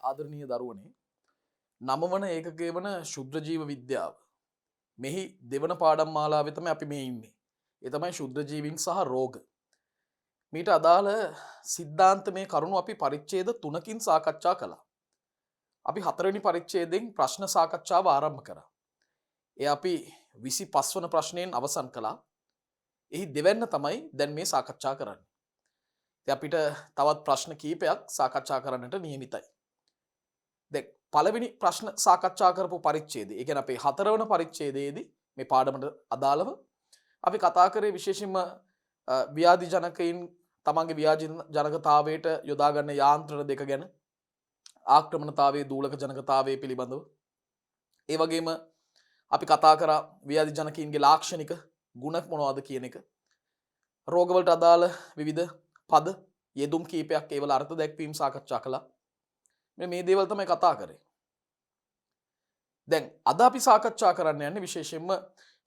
ආදරණීය දරුවනේ නවවන ඒකකයේ වන ශුද්‍ර ජීව විද්‍යාව මෙහි දෙවන පාඩම් මාලාවේ තමයි අපි මේ ඉන්නේ. ඒ තමයි ශුද්‍ර ජීවීන් සහ රෝග. මීට අදාළ සිද්ධාන්තමය කරුණු අපි පරිච්ඡේද 3කින් සාකච්ඡා කළා. අපි 4 වෙනි පරිච්ඡේදයෙන් ප්‍රශ්න සාකච්ඡාව ආරම්භ කරා. ඒ අපි 25 වන ප්‍රශ්නයෙන් අවසන් කළා. එහි දෙවැන්න තමයි දැන් මේ සාකච්ඡා කරන්නේ. ඉතින් අපිට තවත් ප්‍රශ්න කීපයක් සාකච්ඡා කරන්නට නියමිතයි. දැන් පළවෙනි ප්‍රශ්න සාකච්ඡා කරපු පරිච්ඡේදය. ඒ කියන්නේ අපේ 4 වෙනි පරිච්ඡේදයේදී මේ පාඩමට අදාළව අපි කතා කරේ විශේෂයෙන්ම ව්‍යාධි ජනකයින් තමන්ගේ ව්‍යාධි ජනකතාවයට යොදා ගන්න යාන්ත්‍රණ දෙක ගැන, ආක්‍රමණතාවයේ දූලක ජනකතාවයේ පිළිබඳව. ඒ වගේම අපි කතා කරා ව්‍යාධි ජනකයින්ගේ ලාක්ෂණික ගුණ මොනවද කියන එක. රෝගවලට අදාළ විවිධ පද යෙදුම් කීපයක් ඒවල අර්ථ දැක්වීම සාකච්ඡා කළා. මේ දේවල් තමයි කතා කරේ. දැන් අද අපි සාකච්ඡා කරන්න යන්නේ විශේෂයෙන්ම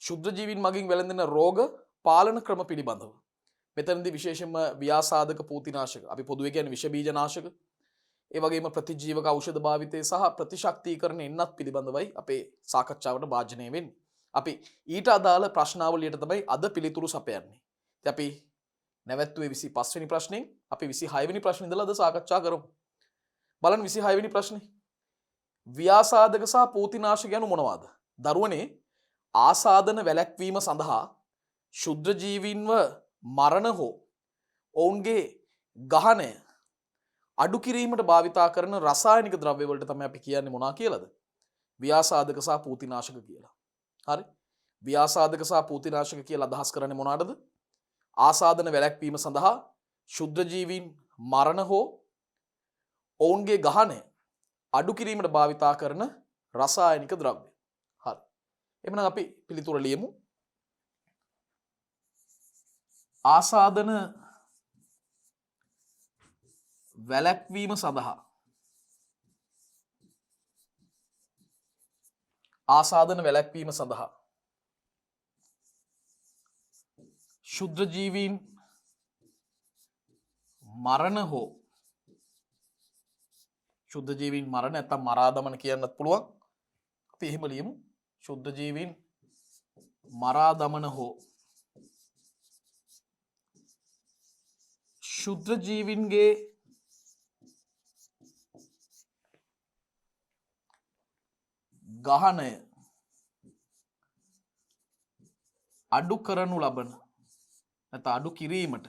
ශුද්‍ර ජීවීන් මගින් වැළඳෙන රෝග පාලන ක්‍රම පිළිබඳව. මෙතනදී විශේෂයෙන්ම ව්‍යාසාධක පූතිනාශක, අපි පොදුවේ කියන්නේ විෂ බීජනාශක, ඒ වගේම ප්‍රතිජීවක ఔෂධ භාවිතය සහ ප්‍රතිශක්තිකරණ එන්නත් පිළිබඳවයි අපේ සාකච්ඡාවට භාජනය වෙන්නේ. අපි ඊට අදාළ ප්‍රශ්නාවලියට තමයි අද පිළිතුරු සපයන්නේ. ඉතින් අපි නැවැත්තුවේ 25 වෙනි ප්‍රශ්نين අපි 26 වෙනි ප්‍රශ්නේ ඉඳලා අද සාකච්ඡා කරමු. බලන්න 26 වෙනි ප්‍රශ්නේ. ව්‍යාසාධක සහ පූතිනාශක යනු මොනවාද? දරුවනේ ආසාදන වැළැක්වීම සඳහා ශුද්‍ර ජීවීන්ව මරණ හෝ ඔවුන්ගේ ගහනය අඩු කිරීමට භාවිතා කරන රසායනික ද්‍රව්‍ය වලට තමයි අපි කියන්නේ මොනවා කියලාද? ව්‍යාසාධක සහ පූතිනාශක කියලා. හරි? ව්‍යාසාධක සහ පූතිනාශක කියලා අදහස් කරන්නේ මොනවාටද? ආසාදන වැළැක්වීම සඳහා ශුද්‍ර ජීවීන් මරණ හෝ ඔවුන්ගේ ගහනය අඩු කිරීමට භාවිතා කරන රසායනික ද්‍රව්‍ය. හරි. එහෙනම් අපි පිළිතුර ලියමු. ආසාදන වැළැක්වීම සඳහා ශුද්‍ර ජීවීන් මරණ හෝ ශුද්ධ ජීවීන් මරණ නැත්නම් මරා දමන කියන්නත් පුළුවන්. අපි එහෙම ලියමු. ශුද්ධ ජීවීන් මරා දමන හෝ ශුද්ධ ජීවීන්ගේ ගහනය අඩු කරනු ලබන නැත්නම් අඩු කිරීමට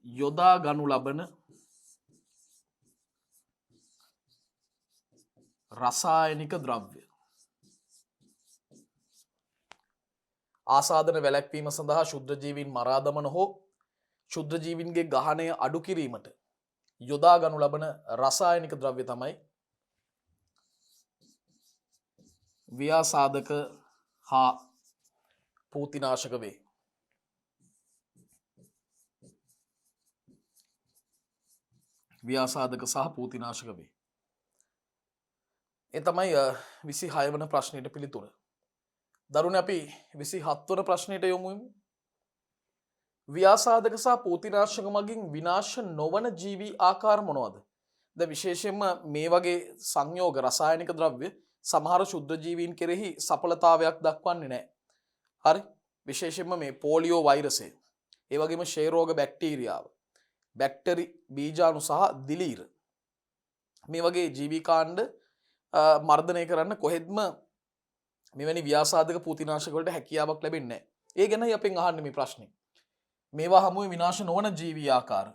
යොදා ගනු ලබන රසායනික ද්‍රව්‍ය. ආසාදන වැළැක්වීම සඳහා ශුද්‍ර ජීවීන් මරා දමන හෝ ශුද්‍ර ජීවීන්ගේ ගහනය අඩු කිරීමට යොදා ගනු ලබන රසායනික ද්‍රව්‍ය තමයි ව්‍යාසාධක හා පූතිනාශක වේ. ව්‍යාසාධක සහ පූතිනාශක වේ. ඒ තමයි 26 වන ප්‍රශ්නෙට පිළිතුර. දරුවනේ අපි 27 වන ප්‍රශ්නෙට යමු. ව්‍යාසාධක සහ පූතිනාශක මගින් විනාශ නොවන ජීවි ආකාර මොනවද? දැන් විශේෂයෙන්ම මේ වගේ සංයෝග රසායනික ද්‍රව්‍ය සමහර ශුද්ධ ජීවීන් කෙරෙහි සඵලතාවයක් දක්වන්නේ නැහැ. හරි? විශේෂයෙන්ම මේ පෝලියෝ වෛරසය, ඒ වගේම ක්ෂය රෝග බැක්ටීරියාව, බැක්ටරි බීජාණු සහ දිලීර, මේ වගේ ජීවිකාණ්ඩ මර්ධනය කරන්න කොහෙත්ම මෙවැනි ව්‍යාසාධක පූතිනාශක වලට හැකියාවක් ලැබෙන්නේ නැහැ. ඒ ගැනයි අපෙන් අහන්නේ මේ ප්‍රශ්නේ. මේවා හමුවේ විනාශ නොවන ජීවී ආකාර.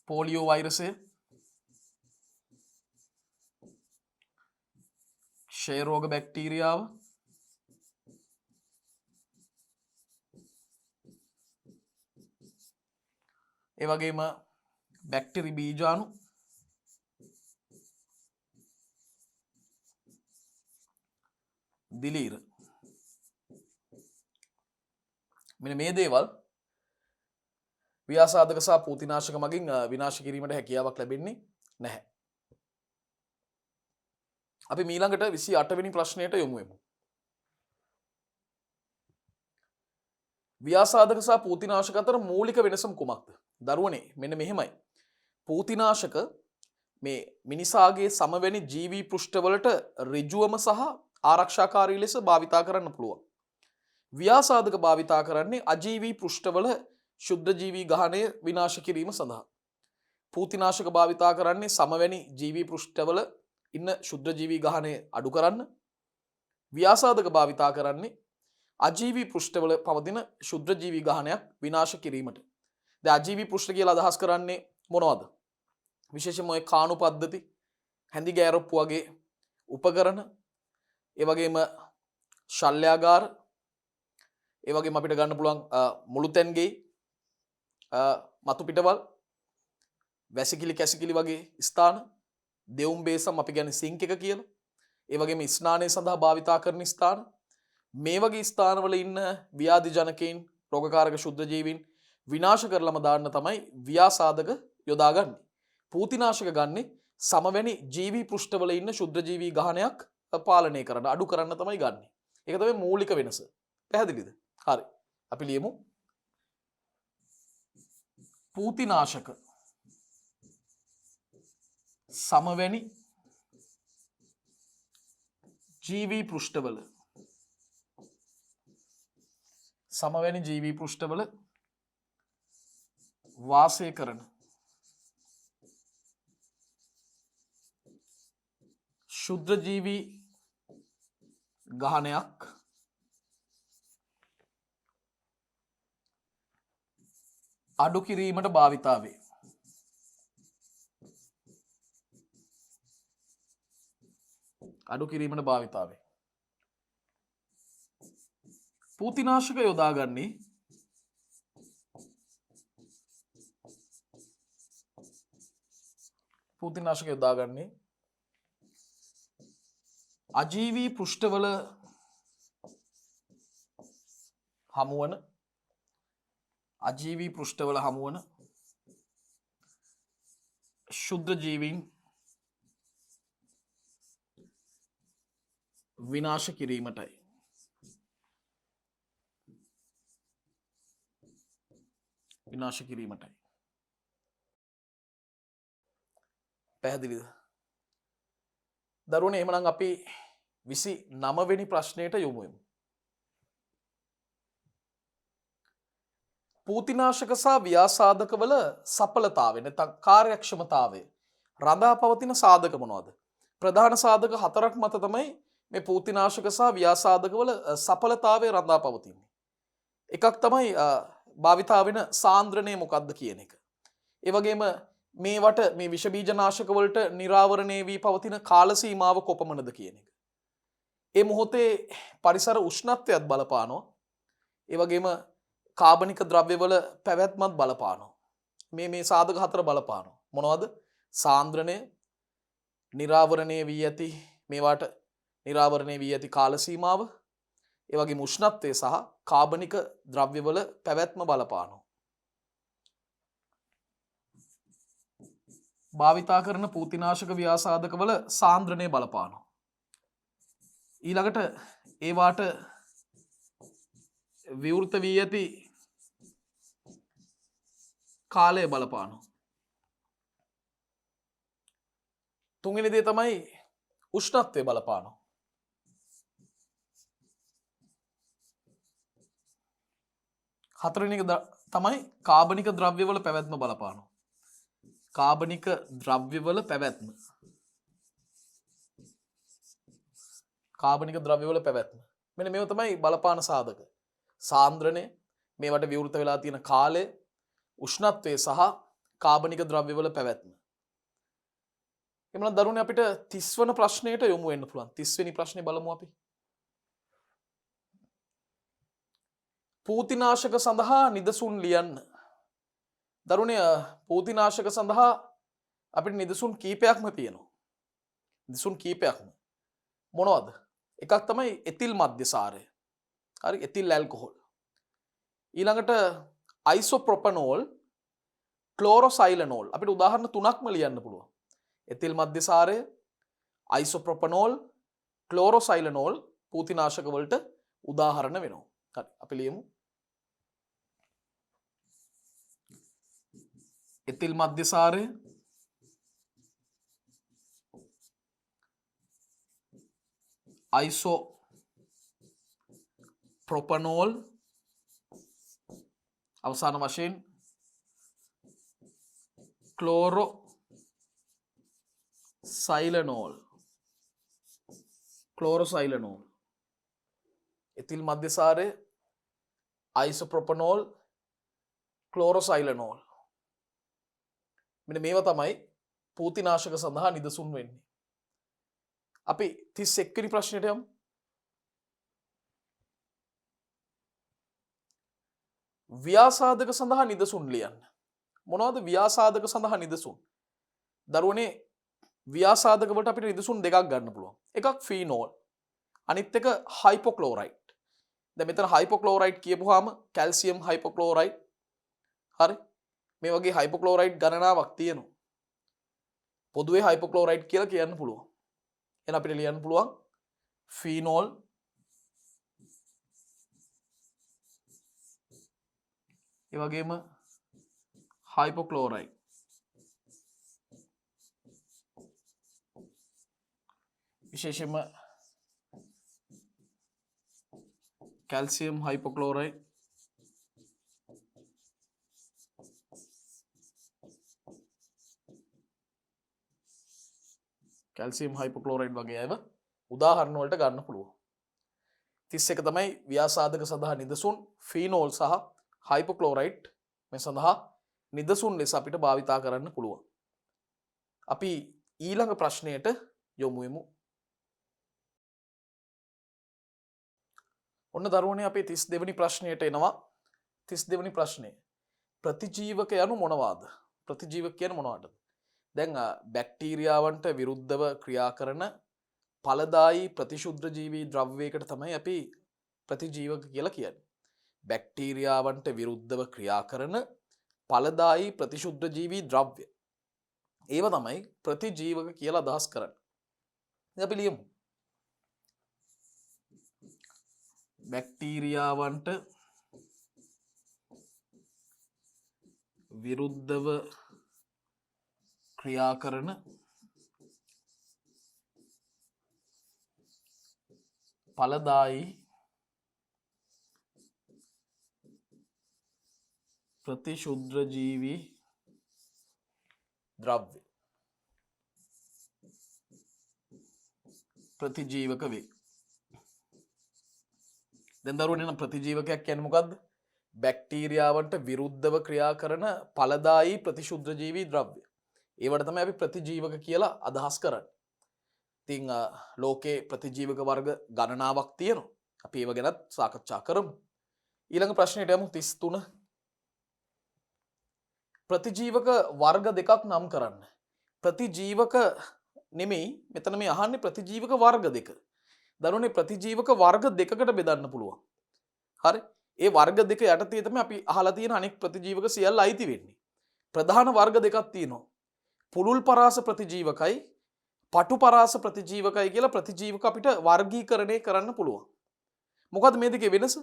පෝලියෝ වෛරසය, ක්ෂය රෝග බැක්ටීරියාව, ඒ වගේම බැක්ටරි බීජාණු, දිලීර. මෙන්න මේ දේවල් ව්‍යාසාධක සහ පූතිනාශක මගින් විනාශ කිරීමට හැකියාවක් ලැබෙන්නේ නැහැ. අපි ඊළඟට 28 වෙනි ප්‍රශ්නයට යමු වෙමු. ව්‍යාසාධක සහ පූතිනාශක අතර මූලික වෙනස කුමක්ද? දරුවනේ මෙන්න මෙහෙමයි. පූතිනාශක මේ මිනිසාගේ සමවැනි ජීවී පෘෂ්ඨවලට ඍජුවම සහ ආරක්ෂාකාරී ලෙස භාවිතා කරන්න පුළුවන්. ව්‍යාසාධක භාවිතා කරන්නේ අජීවී පෘෂ්ඨවල ශුද්ධ ජීවී ගහණය විනාශ කිරීම සඳහා. පූතිනාශක භාවිතා කරන්නේ සමවැනි ජීවී පෘෂ්ඨවල ඉන්න ශුද්ධ ජීවී ගහණය අඩු කරන්න. ව්‍යාසාධක භාවිතා කරන්නේ අජීවී පෘෂ්ඨවල පවතින ශුද්ධ ජීවී ගහණයක් විනාශ කිරීමට. දැන් අජීවී පෘෂ්ඨ කියලා අදහස් කරන්නේ මොනවද? විශේෂයෙන්ම ඔය කාණු පද්ධති, හැඳි ගෑරොප්පු වගේ උපකරණ, ඒ වගේම ශල්‍යාගාර, ඒ වගේම අපිට ගන්න පුළුවන් මුළුතැන්ගේ මතු පිටවල්, වැසිකිලි කැසිකිලි වගේ ස්ථාන, දෙවුම් බේසම් අපි කියන්නේ සිංක් එක කියලා. ඒ වගේම ස්නානය සඳහා භාවිතා කරන ස්ථාන. මේ වගේ ස්ථානවල ඉන්න ව්‍යාධි ජනකයින්, රෝගකාරක ශුද්ධ ජීවීන් විනාශ කරලම දාන්න තමයි ව්‍යාසාධක යොදාගන්නේ. පූතිනාශක ගන්නේ සමවැනි ජීවී පෘෂ්ඨවල ඉන්න ශුද්ධ ජීවී ගහණයක් පාලනය කරන්න, අඩු කරන්න තමයි ගන්නෙ. ඒක තමයි මූලික වෙනස. පැහැදිලිද? හරි. අපි ලියමු. පූතිනාශක සමවැනි ජීවී පෘෂ්ඨවල වාසය කරන ශුද්ධ ජීවී ගහණයක් අඩු කිරීමට භාවිතා වේ. පූතිනාශක යොදාගන්නේ අජීවී පෘෂ්ඨවල හමුවන ශුද්ධ ජීවීන් විනාශ කිරීමටයි. පැහැදිලිද? දරුවනේ එහෙමනම් අපි 29 වෙනි ප්‍රශ්නයට යමු. පූතිනාශක සහ ව්‍යාසාධකවල සඵලතාවය නැත්නම් කාර්යක්ෂමතාවය රඳා පවතින සාධක මොනවද? ප්‍රධාන සාධක 4ක් මත තමයි මේ පූතිනාශක සහ ව්‍යාසාධකවල සඵලතාවය රඳා පවතින්නේ. එකක් තමයි භාවිතා වෙන සාන්ද්‍රණය මොකක්ද කියන එක. ඒ වගේම මේවට මේ විෂ බීජනාශක වලට නිරාවරණය වී පවතින කාල සීමාව කොපමණද කියන එක. ඒ මොහොතේ පරිසර උෂ්ණත්වයත් බලපානවා. ඒ වගේම කාබනික ද්‍රව්‍යවල පැවැත්මත් බලපානවා. මේ සාධක 4 බලපානවා. මොනවද? සාන්ද්‍රණය, නිරාවරණය වී ඇති මේවට නිරාවරණය වී ඇති කාල සීමාව, ඒ වගේම උෂ්ණත්වය සහ කාබනික ද්‍රව්‍යවල පැවැත්ම බලපානවා. භාවිතා කරන පූතිනාශක ව්‍යාසාධකවල සාන්ද්‍රණය බලපානවා. ඊළඟට ඒවාට විවෘත වී ඇති කාලය බලපානවා. තුන්වෙනි දේ තමයි උෂ්ණත්වය බලපානවා. හතරවෙනි එක තමයි කාබනික ද්‍රව්‍යවල පැවැත්ම බලපානවා. කාබනික ද්‍රව්‍යවල පැවැත්ම. මෙන්න මේව තමයි බලපාන සාධක. සාන්ද්‍රණය, මේවට විවෘත වෙලා තියෙන කාලය, උෂ්ණත්වය සහ කාබනික ද්‍රව්‍යවල පැවැත්ම. එමනම් දරුවනේ අපිට 30 වන ප්‍රශ්නයට යොමු වෙන්න පුළුවන්. 30 වෙනි ප්‍රශ්නේ බලමු අපි. පූතිනාශක සඳහා නිදසුන් ලියන්න. දරුවනේ පූතිනාශක සඳහා අපිට නිදසුන් කීපයක්ම තියෙනවා. මොනවද? එකක් තමයි එතිල් මධ්‍යසාරය. හරි, එතිල් ඇල්කොහොල්. ඊළඟට අයිසෝප්‍රොපනෝල්, ක්ලෝරොසයිලනෝල්. අපිට උදාහරණ 3ක්ම ලියන්න පුළුවන්. එතිල් මධ්‍යසාරය, අයිසෝප්‍රොපනෝල්, ක්ලෝරොසයිලනෝල් පූතිනාශක වලට උදාහරණ වෙනවා. හරි, අපි ලියමු. එතිල් මධ්‍යසාරය අයිසෝ ප්‍රොපනෝල් අවසාන වශයෙන් ක්ලෝරෝ සයිලනෝල් ක්ලෝරෝසයිලනෝල් එතිල් මධ්‍යසාරය අයිසෝප්‍රොපනෝල් ක්ලෝරෝසයිලනෝල් මෙන්න මේවා තමයි පූතිනාශක සඳහා නිදසුන් වෙන්නේ. අපි 31 වෙනි ප්‍රශ්නයට යමු. ව්‍යාසාධක සඳහා නිදසුන් ලියන්න. මොනවද ව්‍යාසාධක සඳහා නිදසුන්? දරුවනේ ව්‍යාසාධක වලට අපිට නිදසුන් දෙකක් ගන්න පුළුවන්. එකක් ෆීනෝල්, අනිත් එක හයිපොක්ලෝරයිඩ්. දැන් මෙතන හයිපොක්ලෝරයිඩ් කියපුවාම කැල්සියම් හයිපොක්ලෝරයිඩ්. හරි. මේ වගේ හයිපොක්ලෝරයිඩ් ගණනාවක් තියෙනවා. පොදුවේ හයිපොක්ලෝරයිඩ් කියලා කියන්න පුළුවන්. එහෙනම් අපිට ලියන්න පුළුවන් ෆීනෝල් ඒ වගේම හයිපොක්ලෝරයිඩ්. විශේෂයෙන්ම කැල්සියම් හයිපොක්ලෝරයිඩ් කැල්සියම් හයිපොක්ලෝරයිඩ් වගේ ඒවා උදාහරණ වලට ගන්න පුළුවන්. 31 තමයි ව්‍යාසාධක සඳහා නිදසුන් ෆීනෝල් සහ හයිපොක්ලෝරයිඩ් මේ සඳහා නිදසුන් ලෙස අපිට භාවිතා කරන්න පුළුවන්. අපි ඊළඟ ප්‍රශ්නයට යොමු වෙමු. ඔන්න දරුවනේ අපි 32 වෙනි ප්‍රශ්නයට එනවා. 32 වෙනි ප්‍රශ්නේ ප්‍රතිජීවක යනු මොනවාද? ප්‍රතිජීවක කියන්නේ මොනවද? දැන් බැක්ටීරියාවන්ට විරුද්ධව ක්‍රියා කරන ඵලදායී ප්‍රතිශුද්ධ ජීවී ද්‍රව්‍යයකට තමයි අපි ප්‍රතිජීවක කියලා කියන්නේ. බැක්ටීරියාවන්ට විරුද්ධව ක්‍රියා කරන ඵලදායී ප්‍රතිශුද්ධ ජීවී ද්‍රව්‍ය. ඒව තමයි ප්‍රතිජීවක කියලා අදහස් කරන්නේ. ඉතින් අපි ලියමු. බැක්ටීරියාවන්ට විරුද්ධව ක්‍රියා කරන ඵලදායී ප්‍රතිශුද්ධ ජීවී ද්‍රව්‍ය ප්‍රතිජීවක වේ. දැන් දරුවනේ නම් ප්‍රතිජීවකයක් කියන්නේ මොකද්ද? බැක්ටීරියාවන්ට විරුද්ධව ක්‍රියා කරන ඵලදායී ප්‍රතිශුද්ධ ජීවී ද්‍රව්‍ය. ඒවට තමයි අපි ප්‍රතිජීවක කියලා අදහස් කරන්නේ. ඉතින් ලෝකේ ප්‍රතිජීවක වර්ග ගණනාවක් තියෙනවා. අපි ඒව ගැනත් සාකච්ඡා කරමු. ඊළඟ ප්‍රශ්නයට යමු 33. ප්‍රතිජීවක වර්ග දෙකක් නම් කරන්න. ප්‍රතිජීවක නෙමෙයි මෙතන මේ අහන්නේ ප්‍රතිජීවක වර්ග දෙක. දරුවනේ ප්‍රතිජීවක වර්ග දෙකකට බෙදන්න පුළුවන්. හරි? ඒ වර්ග දෙක යටතේ තමයි අපි අහලා තියෙන අනෙක් ප්‍රතිජීවක සියල්ල අයිති වෙන්නේ. ප්‍රධාන වර්ග දෙකක් තියෙනවා. පුළුල් පරාස ප්‍රතිජීවකයි පටු පරාස ප්‍රතිජීවකයි කියලා ප්‍රතිජීවක අපිට වර්ගීකරණය කරන්න පුළුවන්. මොකද මේ දෙකේ වෙනස?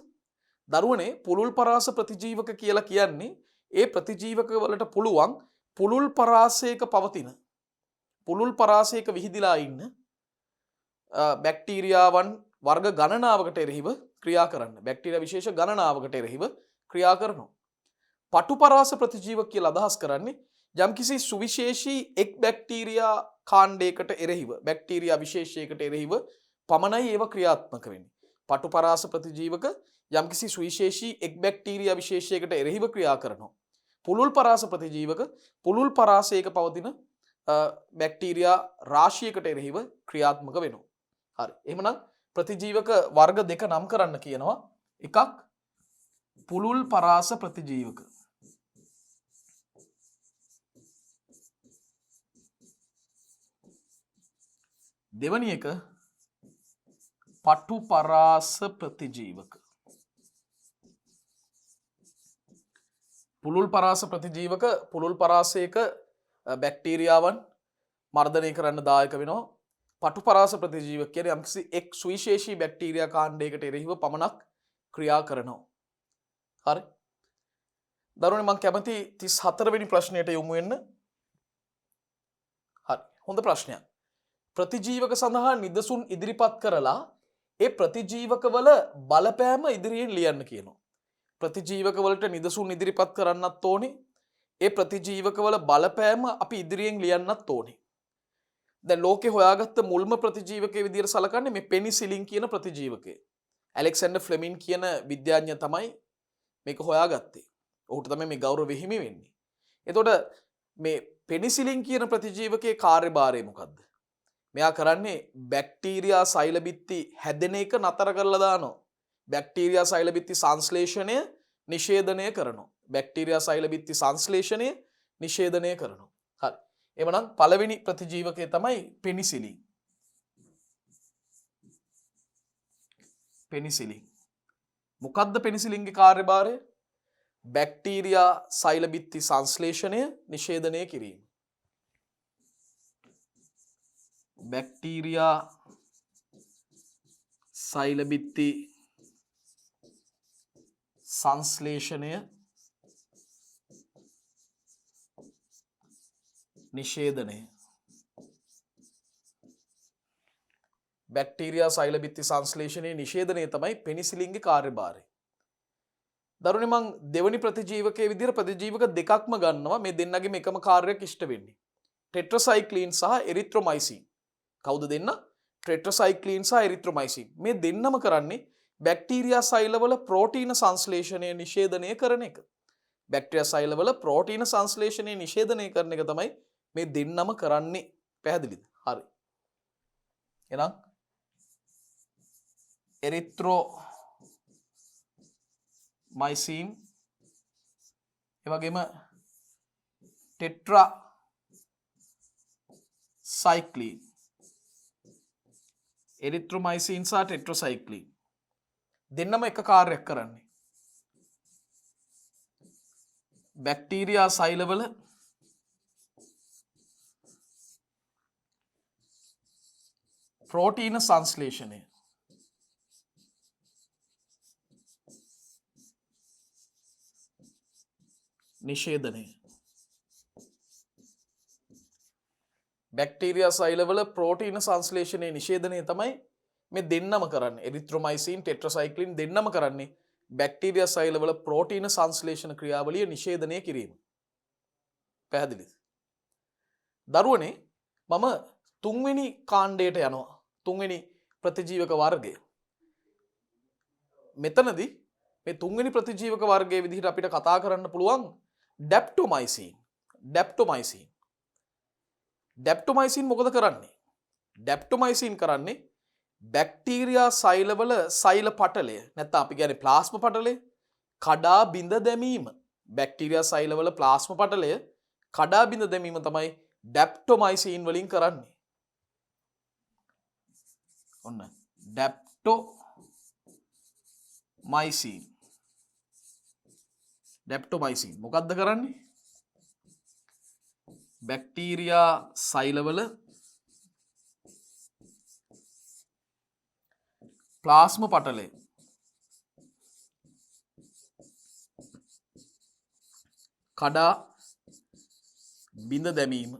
දරුවනේ පුළුල් පරාස ප්‍රතිජීවක කියලා කියන්නේ ඒ ප්‍රතිජීවක වලට පුළුවන් පුළුල් පරාසයක පවතින පුළුල් පරාසයක විහිදිලා ඉන්න බැක්ටීරියාවන් වර්ග ගණනාවකට එරෙහිව ක්‍රියා කරන්න. බැක්ටීරියා විශේෂ ගණනාවකට එරෙහිව ක්‍රියා කරනවා. පටු පරාස ප්‍රතිජීවක කියලා අදහස් කරන්නේ යම්කිසි සුවිශේෂී එක් බැක්ටීරියා කාණ්ඩයකට එරෙහිව බැක්ටීරියා විශේෂයකට එරෙහිව පමණයි ඒව ක්‍රියාත්මක වෙන්නේ. පටු පරාස ප්‍රතිජීවක යම්කිසි සුවිශේෂී එක් බැක්ටීරියා විශේෂයකට එරෙහිව ක්‍රියා කරනවා. පුළුල් පරාස ප්‍රතිජීවක පුළුල් පරාසයක පවතින බැක්ටීරියා රාශියකට එරෙහිව ක්‍රියාත්මක වෙනවා. හරි. එහෙමනම් ප්‍රතිජීවක වර්ග දෙක නම් කරන්න කියනවා. එකක් පුළුල් පරාස ප්‍රතිජීවක. දෙවැනි එක පටු පරාස ප්‍රතිජීවක. පුළුල් පරාස ප්‍රතිජීවක පුළුල් පරාසයක බැක්ටීරියාවන් මර්ධනය කරන්න දායක වෙනවා. පටු පරාස ප්‍රතිජීවක කියන්නේ යම්කිසි එක් සුවිශේෂී බැක්ටීරියා කාණ්ඩයකට එරෙහිව පමණක් ක්‍රියා කරනවා. හරි. දරුවනේ මම කැමති 34 වෙනි ප්‍රශ්නයට යොමු වෙන්න. හරි. හොඳ ප්‍රශ්නයක්. ප්‍රතිජීවක සඳහා නිදසුන් ඉදිරිපත් කරලා ඒ ප්‍රතිජීවකවල බලපෑම ඉදිරියෙන් ලියන්න කියනවා. ප්‍රතිජීවකවලට නිදසුන් ඉදිරිපත් කරන්නත් ඕනේ. ඒ ප්‍රතිජීවකවල බලපෑම අපි ඉදිරියෙන් ලියන්නත් ඕනේ. දැන් ලෝකේ හොයාගත්ත මුල්ම ප්‍රතිජීවකයේ විදිහට සලකන්නේ මේ පෙනිසිලින් කියන ප්‍රතිජීවකය. ඇලෙක්සැන්ඩර් ෆ්ලෙමින් කියන විද්‍යාඥයා තමයි මේක හොයාගත්තේ. ඔහුට තමයි මේ ගෞරවය හිමි වෙන්නේ. එතකොට මේ පෙනිසිලින් කියන ප්‍රතිජීවකයේ කාර්යභාරය මොකද්ද? මෙයා කරන්නේ බැක්ටීරියා සෛල බිත්ති හැදෙන එක නතර කරලා දානවා. බැක්ටීරියා සෛල බිත්ති සංශ්ලේෂණය නිෂේධනය කරනවා. බැක්ටීරියා සෛල බිත්ති සංශ්ලේෂණය නිෂේධනය කරනවා. හරි. එවනම් පළවෙනි ප්‍රතිජීවකය තමයි පෙනිසිලින්. පෙනිසිලින්. මොකද්ද පෙනිසිලින්ගේ කාර්යභාරය? බැක්ටීරියා සෛල බිත්ති සංශ්ලේෂණය නිෂේධනය කිරීම. බැක්ටීරියා සෛල බිත්ති සංශ්ලේෂණය නිෂේධනය. බැක්ටීරියා සෛල බිත්ති සංශ්ලේෂණයේ නිෂේධනය තමයි පෙනිසිලින්ගේ කාර්යභාරය. දරුවනේ මං දෙවනි ප්‍රතිජීවකයේ විදිහට ප්‍රතිජීවක දෙකක්ම ගන්නවා මේ දෙන්නගේම එකම කාර්යයක් ඉෂ්ට වෙන්නේ. ටෙට්‍රසයික්ලින් සහ එරිත්‍රොමයිසින්. කවුද දෙන්න? ටෙට්‍රසයික්ලින් සහ එරිත්‍රොමයිසින්. මේ දෙන්නම කරන්නේ බැක්ටීරියා සෛලවල ප්‍රෝටීන සංශ්ලේෂණය නිෂේධනය කරන එක. බැක්ටීරියා සෛලවල ප්‍රෝටීන සංශ්ලේෂණය නිෂේධනය කරන එක තමයි මේ දෙන්නම කරන්නේ. පැහැදිලිද? හරි. එහෙනම් එරිත්‍රොමයිසින් එවැගේම ටෙට්‍රාසයික්ලින්. එරිත්‍රොමයිසින් සහ ටෙට්‍රාසයික්ලින් දෙන්නම එක කාර්යයක් කරන්නේ. බැක්ටීරියා සෛලවල ප්‍රෝටීන සංශ්ලේෂණය නිෂේධනය. බැක්ටීරියා සෛලවල ප්‍රෝටීන සංශ්ලේෂණයේ නිෂේධනය තමයි මේ දෙන්නම කරන්නේ. එරිත්‍රොමයිසින් ටෙට්‍රාසයික්ලින් දෙන්නම කරන්නේ බැක්ටීරියා සෛලවල ප්‍රෝටීන සංශ්ලේෂණ ක්‍රියාවලිය නිෂේධනය කිරීම. පැහැදිලිද? දරුවනේ මම තුන්වෙනි කාණ්ඩයට යනවා. තුන්වෙනි ප්‍රතිජීවක වර්ගය. මෙතනදී මේ තුන්වෙනි ප්‍රතිජීවක වර්ගයේ විදිහට අපිට කතා කරන්න පුළුවන් ඩැප්ටොමයිසින්. ඩැප්ටොමයිසින්. ඩැප්ටොමයිසින් මොකද කරන්නේ? ඩැප්ටොමයිසින් කරන්නේ බැක්ටීරියා සෛලවල සෛල පටලය නැත්නම් අපි කියන්නේ ප්ලාස්ම පටලය කඩා බිඳ දැමීම. බැක්ටීරියා සෛලවල ප්ලාස්ම පටලය කඩා බිඳ දැමීම තමයි ඩැප්ටොමයිසින් වලින් කරන්නේ. ඔන්න ඩැප්ටොමයිසින්. ඩැප්ටොමයිසින් මොකද්ද කරන්නේ? බැක්ටීරියා සෛලවල ප්ලාස්ම පටලය කඩා බිඳ දැමීම.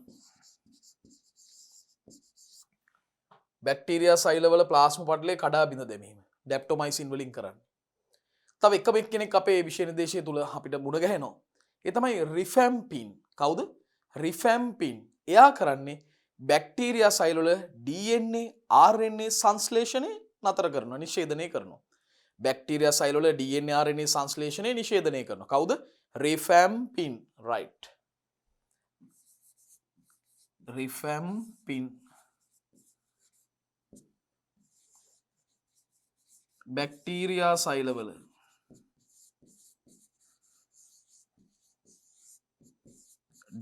බැක්ටීරියා සෛලවල ප්ලාස්ම පටලය කඩා බිඳ දැමීම ඩැප්ටොමයිසින් වලින් කරන්නේ. තව එකම එක්කෙනෙක් අපේ විෂය නිර්දේශය තුල අපිට මුණ ගැහෙනවා. ඒ තමයි රිෆැම්පින්. කවුද? රිෆැම්පින්. එයා කරන්නේ බැක්ටීරියා සෛලවල DNA RNA සංශ්ලේෂණය නතර කරනවා, නිෂේධනය කරනවා. බැක්ටීරියා සෛලවල DNA RNA සංශ්ලේෂණය නිෂේධනය කරනවා. කවුද? රිෆැම්පින්. right. රිෆැම්පින්. බැක්ටීරියා සෛලවල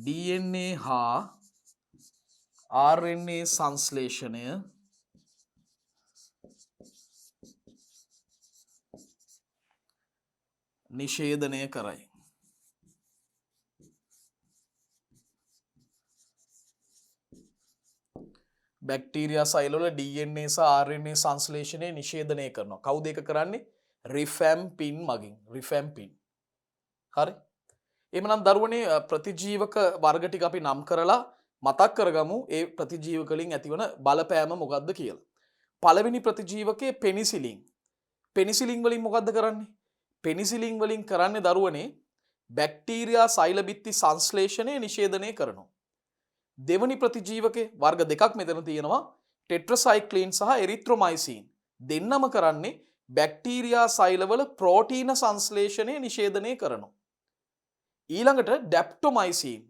DNA හා RNA සංශ්ලේෂණය නිෂේධනය කරයි. බැක්ටීරියා සෛලවල DNA සහ RNA සංශ්ලේෂණය නිෂේධනය කරනවා. කවුද ඒක කරන්නේ? රිෆැම්පින් මගින්. රිෆැම්පින්. හරි. එහෙමනම් දරුවනේ ප්‍රතිජීවක වර්ග ටික අපි නම් කරලා මතක් කරගමු ඒ ප්‍රතිජීවක වලින් ඇතිවන බලපෑම මොකක්ද කියලා. පළවෙනි ප්‍රතිජීවකයේ පෙනිසිලින්. පෙනිසිලින් වලින් මොකද්ද කරන්නේ? පෙනිසිලින් වලින් කරන්නේ දරුවනේ බැක්ටීරියා සෛලබිත්ති සංශ්ලේෂණය නිෂේධනය කරනවා. දෙවනි ප්‍රතිජීවකේ වර්ග දෙකක් මෙතන තියෙනවා. ටෙට්‍රසයික්ලින් සහ එරිත්‍රොමයිසින්. දෙන්නම කරන්නේ බැක්ටීරියා සෛලවල ප්‍රෝටීන සංශ්ලේෂණය නිෂේධනය කරනවා. ඊළඟට ඩැප්ටොමයිසින්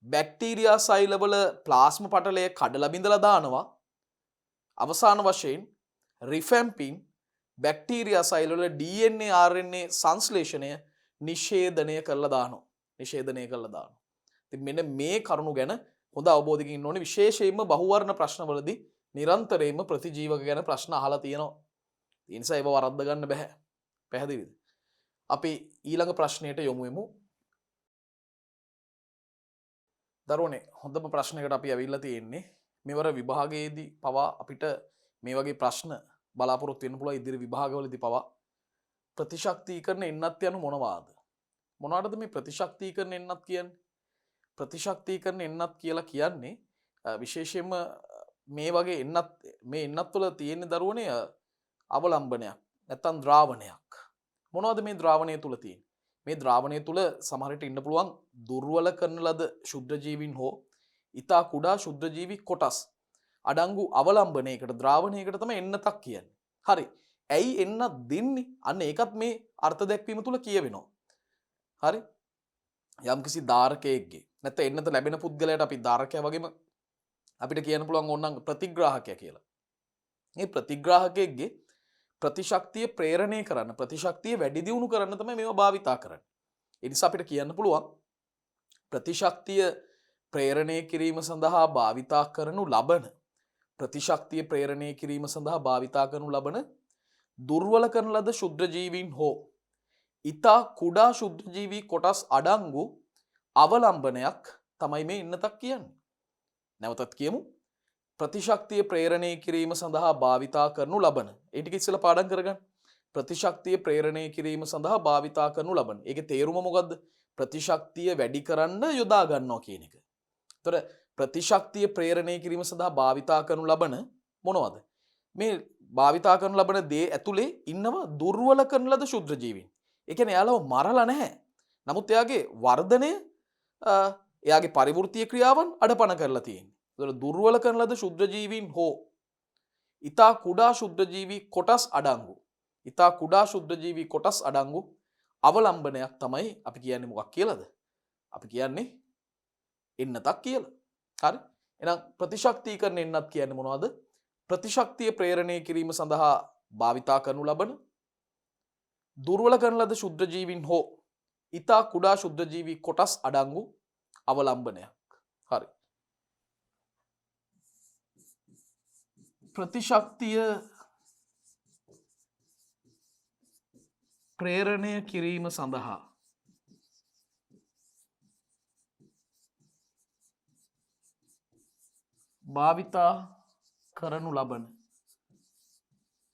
බැක්ටීරියා සෛලවල ප්ලාස්ම පටලය කඩලා බිඳලා දානවා. අවසාන වශයෙන් රිෆැම්පින් බැක්ටීරියා සෛලවල DNA RNA සංශ්ලේෂණය නිෂේධනය කරලා දානවා. නිෂේධනය කරලා දානවා. ඉතින් මෙන්න මේ කරුණු ගැන හොඳ අවබෝධයකින් ඉන්න ඕනේ. විශේෂයෙන්ම බහුවර්ණ ප්‍රශ්නවලදී නිරන්තරයෙන්ම ප්‍රතිජීවක ගැන ප්‍රශ්න අහලා තියෙනවා. ඒ නිසා ඒව වරද්ද ගන්න බෑ. පැහැදිලිද? අපි ඊළඟ ප්‍රශ්නයට යමු වෙමු. දරුවනේ හොඳම ප්‍රශ්නයකට අපි ඇවිල්ලා තියෙන්නේ. මෙවර විභාගයේදී පවා අපිට මේ වගේ ප්‍රශ්න බලාපොරොත්තු වෙන්න පුළුවන් ඉදිරි විභාගවලදී පවා. ප්‍රතිශක්තිකරණ එන්නත් යනු මොනවාද? මොනවාටද මේ ප්‍රතිශක්තිකරණ එන්නත් කියන්නේ? ප්‍රතිශක්තිකරණ එන්නත් කියලා කියන්නේ විශේෂයෙන්ම මේ වගේ එන්නත් මේ එන්නත් වල තියෙන දරුවනේ අවලම්බනයක් නැත්නම් ද්‍රාවණයක්. මොනවද මේ ද්‍රාවණය තුල තියෙන්නේ? මේ ද්‍රාවණය තුල සමහර විට ඉන්න පුළුවන් දුර්වල කරන ලද ශුද්ධ ජීවීන් හෝ ඊතා කුඩා ශුද්ධ ජීවි කොටස් අඩංගු අවලම්බනයකට ද්‍රාවණයකට තමයි එන්නතක් කියන්නේ. හරි. ඇයි එන්නත් දෙන්නේ? අන්න ඒකත් මේ අර්ථ දැක්වීම තුල කියවෙනවා. හරි. යම්කිසි ධාරකයෙක්ගේ නැත්නම් එන්නත ලැබෙන පුද්ගලයාට අපි ධාරකයා වගේම අපිට කියන්න පුළුවන් ඕනනම් ප්‍රතිග්‍රාහකයා කියලා. මේ ප්‍රතිග්‍රාහකයෙක්ගේ ප්‍රතිශක්තිය ප්‍රේරණය කරන්න ප්‍රතිශක්තිය වැඩි දියුණු කරන්න තමයි මේවා භාවිතා කරන්නේ. ඒ නිසා අපිට කියන්න පුළුවන් ප්‍රතිශක්තිය ප්‍රේරණය කිරීම සඳහා භාවිතා කරනු ලබන ප්‍රතිශක්තිය ප්‍රේරණය කිරීම සඳහා භාවිතා කරනු ලබන දුර්වල කරන ලද ශුද්ධ ජීවීන් හෝ ඊතා කුඩා ශුද්ධ ජීවී කොටස් අඩංගු අවලම්බනයක් තමයි මේ එන්නතක් කියන්නේ. නැවතත් කියමු. ප්‍රතිශක්තිය ප්‍රේරණය කිරීම සඳහා භාවිතා කරනු ලබන. ඒ ටික ඉස්සෙල්ලා පාඩම් කරගන්න. ප්‍රතිශක්තිය ප්‍රේරණය කිරීම සඳහා භාවිතා කරනු ලබන. ඒකේ තේරුම මොකද්ද? ප්‍රතිශක්තිය වැඩි කරන්න යොදා ගන්නවා කියන එක. ඒතර ප්‍රතිශක්තිය ප්‍රේරණය කිරීම සඳහා භාවිතා කරනු ලබන මොනවද? මේ භාවිතා කරනු ලබන දේ ඇතුලේ ඉන්නවා දුර්වල කරන ලද ශුද්ධ ජීවීන්. ඒ කියන්නේ එයාලව මරලා නැහැ. නමුත් එයාගේ වර්ධනය එයාගේ පරිවෘත්තීය ක්‍රියාවන් අඩපණ කරලා තියෙනවා. ඒතර දුර්වල කරන ලද ශුද්ධ ජීවීන් හෝ ඊතා කුඩා ශුද්ධ ජීවී කොටස් අඩංගු ඊතා කුඩා ශුද්ධ ජීවී කොටස් අඩංගු අවලම්බනයක් තමයි අපි කියන්නේ මොකක් කියලාද? අපි කියන්නේ එන්නතක් කියලා. හරි? එහෙනම් ප්‍රතිශක්තිකරණ එන්නත් කියන්නේ මොනවද? ප්‍රතිශක්තිය ප්‍රේරණය කිරීම සඳහා භාවිතා කරනු ලබන දුර්වල කරන ලද ශුද්ධ ජීවීන් හෝ ඊතා කුඩා ශුද්ධ ජීවී කොටස් අඩංගු අවලම්බනයක්. හරි. ප්‍රතිශක්තිය ප්‍රේරණය කිරීම සඳහා භාවිතා කරනු ලබන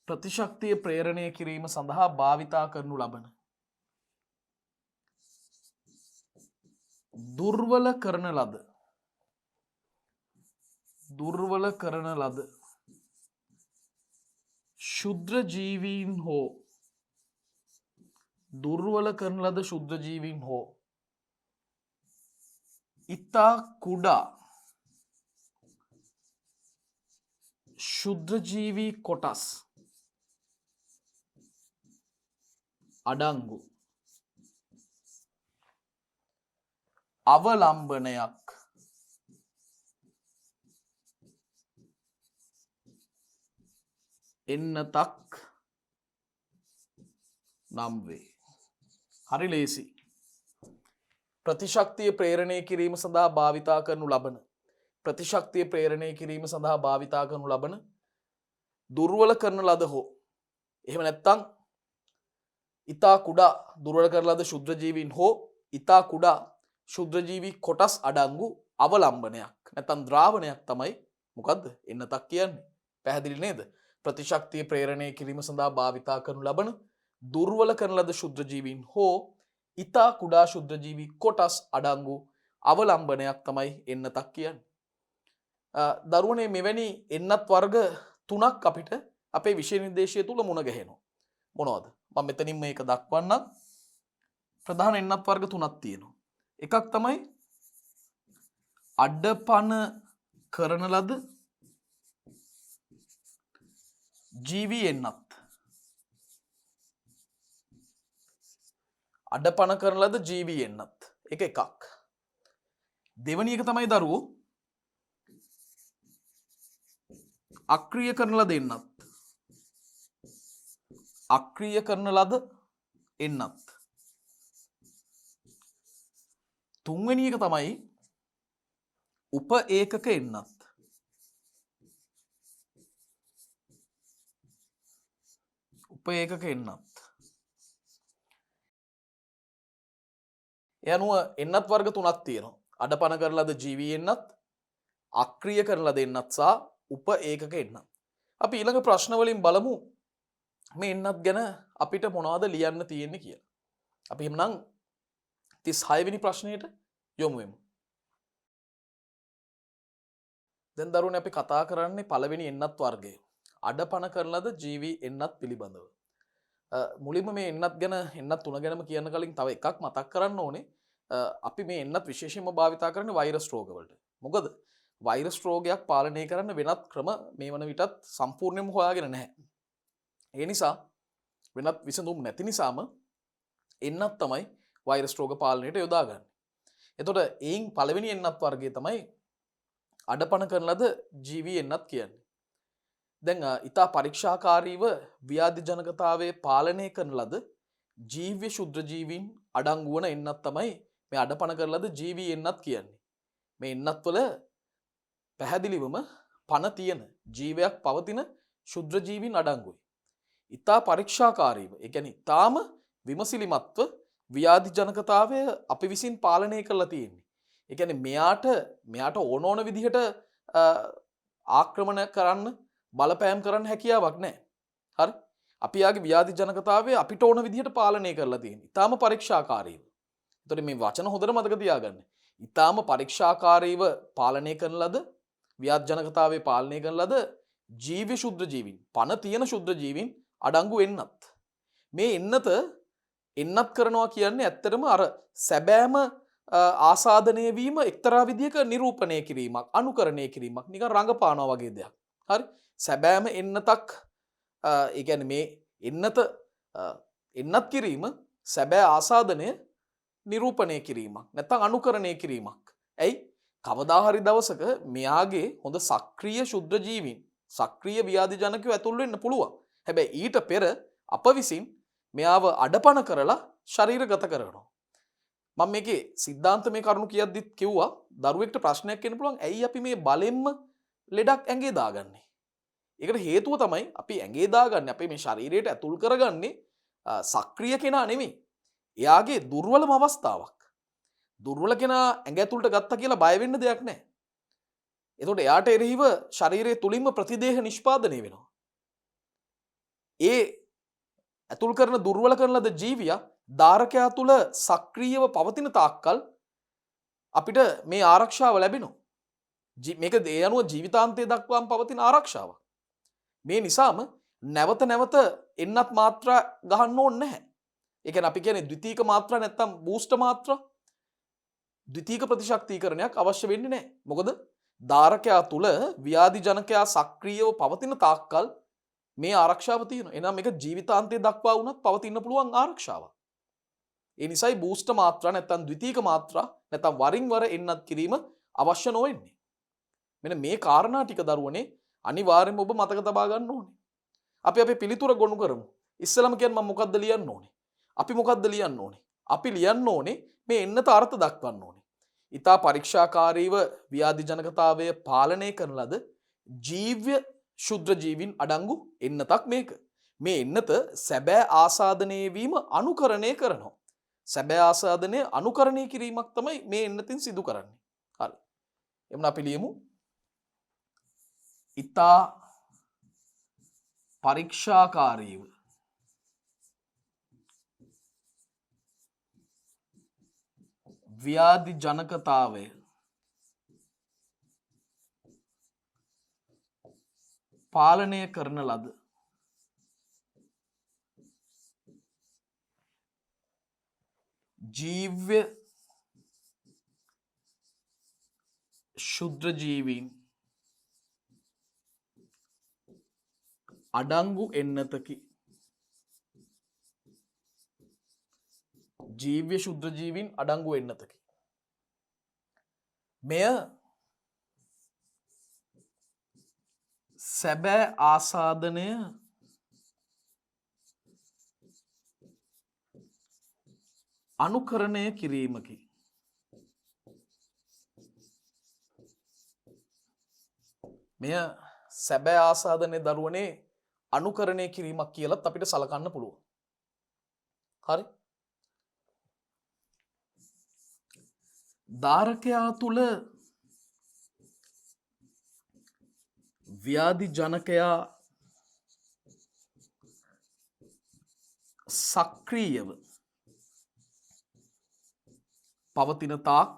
ප්‍රතිශක්තිය ප්‍රේරණය කිරීම සඳහා භාවිතා කරනු ලබන දුර්වල කරන ලද ශුද්ධ ජීවීන් හෝ දුර්වල කරන ලද ශුද්ධ ජීවීන් හෝ ඊතා කුඩා ශුද්ධ ජීවී කොටස් අඩංගු අවලම්බනයක් එන්නතක් නම් වේ. හරි ලේසි. ප්‍රතිශක්තිය ප්‍රේරණය කිරීම සඳහා භාවිතා කරනු ලබන ප්‍රතිශක්තිය ප්‍රේරණය කිරීම සඳහා භාවිතා කරනු ලබන දුර්වල කරන ලද හෝ එහෙම නැත්නම් ඊතා කුඩා දුර්වල කරන ලද ශුද්ධ ජීවීන් හෝ ඊතා කුඩා ශුද්ධ ජීවී කොටස් අඩංගු අවලම්බනයක් නැත්නම් ද්‍රාවණයක් තමයි මොකද්ද එන්නතක් කියන්නේ. පැහැදිලි නේද? ප්‍රතිශක්තිය ප්‍රේරණය කිරීම සඳහා භාවිතා කරනු ලබන දුර්වල කරන ලද ශුද්ධ ජීවීන් හෝ ඉතා කුඩා ශුද්‍රජීවි කොටස් අඩංගු අවලම්බනයක් තමයි එන්නතක් කියන්නේ. දරුවනේ මෙවැනි එන්නත් වර්ග 3ක් අපිට අපේ විෂය නිර්දේශය තුල මුණ ගැහෙනවා. මොනවද? මම මෙතනින් මේක දක්වන්නම්. ප්‍රධාන එන්නත් වර්ග 3ක් තියෙනවා. එකක් තමයි අඩපණ කරන ලද ජීවි එන්නත්. අඩපණ කරන ලද ජීවි එන්නත්. එක එකක්. දෙවැනි එක තමයි දරුවෝ අක්‍රිය කරන ලද එන්නත්. අක්‍රිය කරන ලද එන්නත්. තුන්වෙනි එක තමයි උප ඒකක එන්නත්. උප ඒකක එන්නත්. යනුව එන්නත් වර්ග 3ක් තියෙනවා. අඩපණ කරන ලද ජීවී එන්නත්, අක්‍රිය කරන ලද එන්නත් සහ උප ඒකක එන්නත්. අපි ඊළඟ ප්‍රශ්න වලින් බලමු මේ එන්නත් ගැන අපිට මොනවද ලියන්න තියෙන්නේ කියලා. අපි එහෙනම් 36 වෙනි ප්‍රශ්නයට යොමු වෙමු. දැන් දරුවනේ අපි කතා කරන්නේ පළවෙනි එන්නත් වර්ගය. අඩපණ කරන ලද ජීවී එන්නත් පිළිබඳව. මුලින්ම මේ එන්නත් ගැන එන්නත් තුන ගැනම කියන්න කලින් තව එකක් මතක් කරන්න ඕනේ. අපි මේ එන්නත් විශේෂයෙන්ම භාවිතා කරන්නේ වෛරස් රෝග වලට. මොකද වෛරස් රෝගයක් පාලනය කරන්න වෙනත් ක්‍රම මේ වන විටත් සම්පූර්ණයෙන්ම හොයාගෙන නැහැ. ඒ නිසා වෙනත් විසඳුම් නැති නිසාම එන්නත් තමයි වෛරස් රෝග පාලනයට යොදාගන්නේ. එතකොට එයින් පළවෙනි එන්නත් වර්ගය තමයි අඩපණ කරන ලද ජීවී එන්නත් කියන්නේ. දැන් ඊතා පරීක්ෂාකාරීව ව්‍යාධි ජනකතාවයේ පාලනය කරන ලද ජීව්‍ය ශුද්‍ර ජීවීන් අඩංගු වන එන්නත් තමයි මේ අඩපණ කරන ලද ජීවී එන්නත් කියන්නේ. මේ එන්නත් වල පැහැදිලිවම පණ තියෙන ජීවයක් පවතින ශුද්‍ර ජීවීන් අඩංගුයි. ඊතා පරීක්ෂාකාරීව, ඒ කියන්නේ ඊතාම විමසිලිමත්ව ව්‍යාධි ජනකතාවය අපි විසින් පාලනය කරලා තියෙන්නේ. ඒ කියන්නේ මෙයාට ඕන විදිහට ආක්‍රමණ කරන්න බලපෑම් කරන්න හැකියාවක් නැහැ. හරි? අපි යාගේ ව්‍යාධි ජනකතාවය අපිට ඕන විදිහට පාලනය කරලා තියෙන්නේ. ඊටාම පරීක්ෂාකාරීව. එතකොට මේ වචන හොඳට මතක තියාගන්න. ඊටාම පරීක්ෂාකාරීව පාලනය කරන ලද ව්‍යාධි ජනකතාවයේ පාලනය කරන ලද ජීව්‍ය ශුද්‍ර ජීවීන්, පණ තියෙන ශුද්‍ර ජීවීන් අඩංගු එන්නත්. මේ එන්නත් කරනවා කියන්නේ ඇත්තටම අර සැබෑම ආසාදනය වීම එක්තරා විදිහක නිරූපණය කිරීමක්, අනුකරණය කිරීමක්, නිකන් රංගපානවා වගේ දෙයක්. හරි? සැබෑම එන්නතක් ඒ කියන්නේ මේ එන්නත් කිරීම සැබෑ ආසාදනය නිරූපණය කිරීමක් නැත්නම් අනුකරණය කිරීමක්. ඇයි? කවදා හරි දවසක මෙයාගේ හොඳ සක්‍රීය ශුද්‍ර ජීවීන්, සක්‍රීය ව්‍යාධි ජනකයෝ ඇතුල් වෙන්න පුළුවන්. හැබැයි ඊට පෙර අප විසින් මෙයාව අඩපණ කරලා ශරීරගත කරනවා. මම මේකේ සිද්ධාන්ත මේ කරුණු කියද්දිත් කිව්වා දරුවෙක්ට ප්‍රශ්නයක් එන්න පුළුවන් ඇයි අපි මේ බලෙන්ම ලෙඩක් ඇඟේ දාගන්නේ? ඒකට හේතුව තමයි අපි ඇඟේ දාගන්නේ අපේ මේ ශරීරයට ඇතුල් කරගන්නේ සක්‍රීය කෙනා නෙමෙයි. එයාගේ දුර්වලම අවස්ථාවක්. දුර්වල කෙනා ඇඟ ඇතුළට ගත්තා කියලා බය වෙන්න දෙයක් නැහැ. එතකොට එයාට එරෙහිව ශරීරය තුලින්ම ප්‍රතිදේහ නිෂ්පාදනය වෙනවා. ඒ ඇතුල් කරන දුර්වල කරන ලද ජීවියා ධාරකයා තුල සක්‍රීයව පවතින තාක්කල් අපිට මේ ආරක්ෂාව ලැබෙනවා. මේක ඒ අනුව ජීවිතාන්තය දක්වාම පවතින ආරක්ෂාවක්. මේ නිසාම නැවත නැවත එන්නත් මාත්‍රා ගහන්න ඕනේ නැහැ. ඒ කියන්නේ අපි කියන්නේ ද්විතීක මාත්‍රා නැත්තම් බූස්ටර් මාත්‍රා ද්විතීක ප්‍රතිශක්තිකරණයක් අවශ්‍ය වෙන්නේ නැහැ. මොකද ධාරකයා තුල ව්‍යාධි ජනකයා සක්‍රීයව පවතින තාක්කල් මේ ආරක්ෂාව තියෙනවා. එහෙනම් මේක ජීවිතාන්තය දක්වා වුණත් පවතින්න පුළුවන් ආරක්ෂාවක්. ඒ නිසායි බූස්ටර් මාත්‍රා නැත්තම් ද්විතීක මාත්‍රා නැත්තම් වරින් වර එන්නත් කිරීම අවශ්‍ය නොවෙන්නේ. මෙන්න මේ කාරණා ටික දරුවනේ අනිවාර්යයෙන්ම ඔබ මතක තබා ගන්න ඕනේ. අපි අපේ පිළිතුර ගොනු කරමු. ඉස්සෙල්ලාම කියන්නේ මම මොකද්ද ලියන්න ඕනේ? අපි මොකද්ද ලියන්න ඕනේ? අපි ලියන්න ඕනේ මේ එන්නත අර්ථ දක්වන්න ඕනේ. ඊතා පරීක්ෂාකාරීව ව්‍යාධි ජනකතාවය පාලනය කරන ලද ජීව්‍ය ශුද්‍ර ජීවීන් අඩංගු එන්නතක් මේක. මේ එන්නත සැබෑ ආසාදනය වීම අනුකරණය කරනවා. සැබෑ ආසාදනය අනුකරණය කිරීමක් තමයි මේ එන්නතින් සිදු කරන්නේ. හරි. එමුන අපි ලියමු. ඊතා පරීක්ෂාකාරීව ව්‍යාධි ජනකතාවය පාලනය කරන ලද ජීව්‍ය ශුද්‍ර ජීවීන් අඩංගු එන්නතකි. ජීව්‍ය ශුද්‍ර ජීවීන් අඩංගු එන්නතකි. මෙය සැබෑ ආසාදනය අනුකරණය කිරීමකි. මෙය සැබෑ ආසාදනය දරුවනේ අනුකරණය කිරීමක් කියලත් අපිට සලකන්න පුළුවන්. හරි. ධාරකයා තුළ ව්‍යාධි ජනකයා සක්‍රීයව පවතින තාක්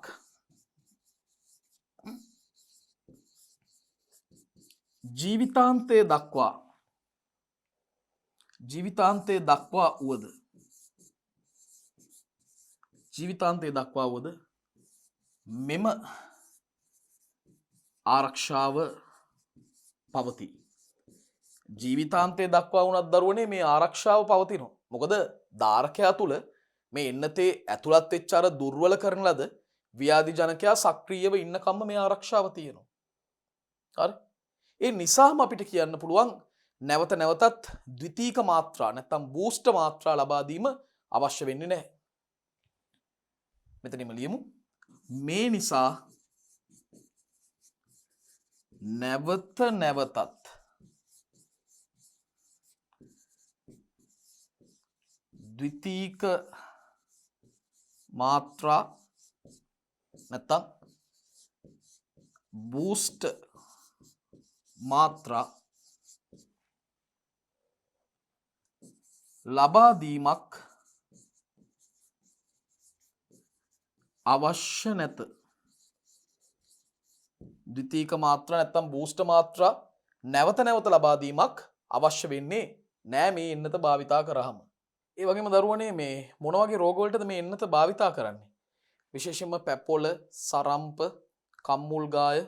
ජීවිතාන්තය දක්වා වුවද මෙම ආරක්ෂාව පවති. ජීවිතාන්තය දක්වා වුණත් දරුවනේ මේ ආරක්ෂාව පවතිනවා. මොකද ධාරකයා තුළ මේ එන්නතේ ඇතුළත් වෙච්ච අර දුර්වල කරන ලද ව්‍යාධි ජනකයා සක්‍රීයව ඉන්නකම්ම මේ ආරක්ෂාව තියෙනවා. හරි. ඒ නිසාම අපිට කියන්න පුළුවන් නැවත නැවතත් ද්විතීක මාත්‍රා නැත්නම් බූස්ටර් මාත්‍රා ලබා දීම අවශ්‍ය වෙන්නේ නැහැ. මෙතනම ලියමු. මේ නිසා නැවත නැවතත් ද්විතීක මාත්‍රා නැත්නම් බූස්ටර් මාත්‍රා ලබා දීමක් අවශ්‍ය නැත. ද්විතීක මාත්‍රා නැත්නම් බූස්ටර් මාත්‍රා නැවත නැවත ලබා දීමක් අවශ්‍ය වෙන්නේ නෑ මේ එන්නත භාවිතා කරාම. ඒ වගේම දරුවනේ මේ මොන වගේ රෝග වලටද මේ එන්නත භාවිතා කරන්නේ? විශේෂයෙන්ම පැපොල, සරම්ප, කම්මුල්ගාය,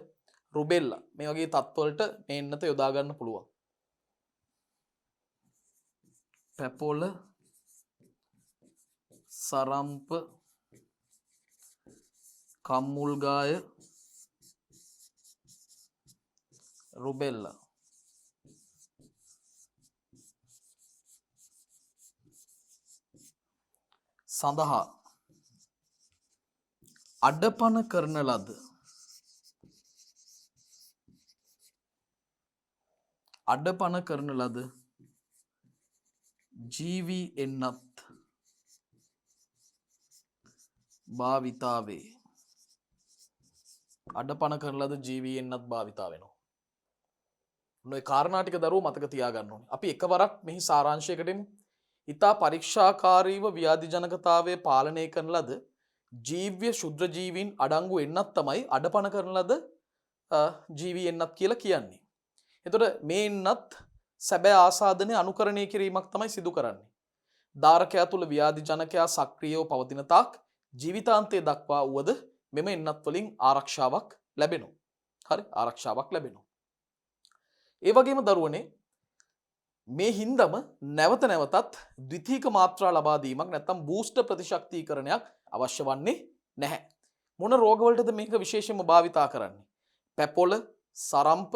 රුබෙල්ලා මේ වගේ තත්ත්වවලට මේ එන්නත යොදා ගන්න පුළුවන්. පැපොල, සරම්ප, කම්මුල්ගාය, රුබෙල්ලා සඳහා අඩපණ කරන ලද ජීවී එන්නත් භාවිතාවේ. අඩපණ කරන ලද ජීවී එන්නත් භාවිතා වෙනවා. ඔය කාරණා ටික දරුවෝ මතක තියාගන්න ඕනේ. අපි එකවරක් මෙහි සාරාංශයකට එමු. ඉතා පරීක්ෂාකාරීව ව්‍යාධි ජනකතාවය පාලනය කරන ලද ජීව්‍ය ශුද්‍ර ජීවීන් අඩංගු එන්නත් තමයි අඩපණ කරන ලද ජීවී එන්නත් කියලා කියන්නේ. එතකොට මේ එන්නත් සැබෑ ආසාදනය අනුකරණය කිරීමක් තමයි සිදු කරන්නේ. ධාරකයා තුළ ව්‍යාධි ජනකයා සක්‍රියව පවතින තාක් ජීවිතාන්තය දක්වා වුවද මෙම එන්නත් වලින් ආරක්ෂාවක් ලැබෙනවා. හරි, ආරක්ෂාවක් ලැබෙනවා. ඒ වගේම දරුවනේ මේ හින්දම නැවත නැවතත් ද්විතීක මාත්‍රා ලබා දීමක් නැත්නම් බූස්ටර් ප්‍රතිශක්තිකරණයක් අවශ්‍ය වන්නේ නැහැ. මොන රෝගවලටද මේක විශේෂයෙන්ම භාවිතා කරන්නේ? පැපොල, සරම්ප,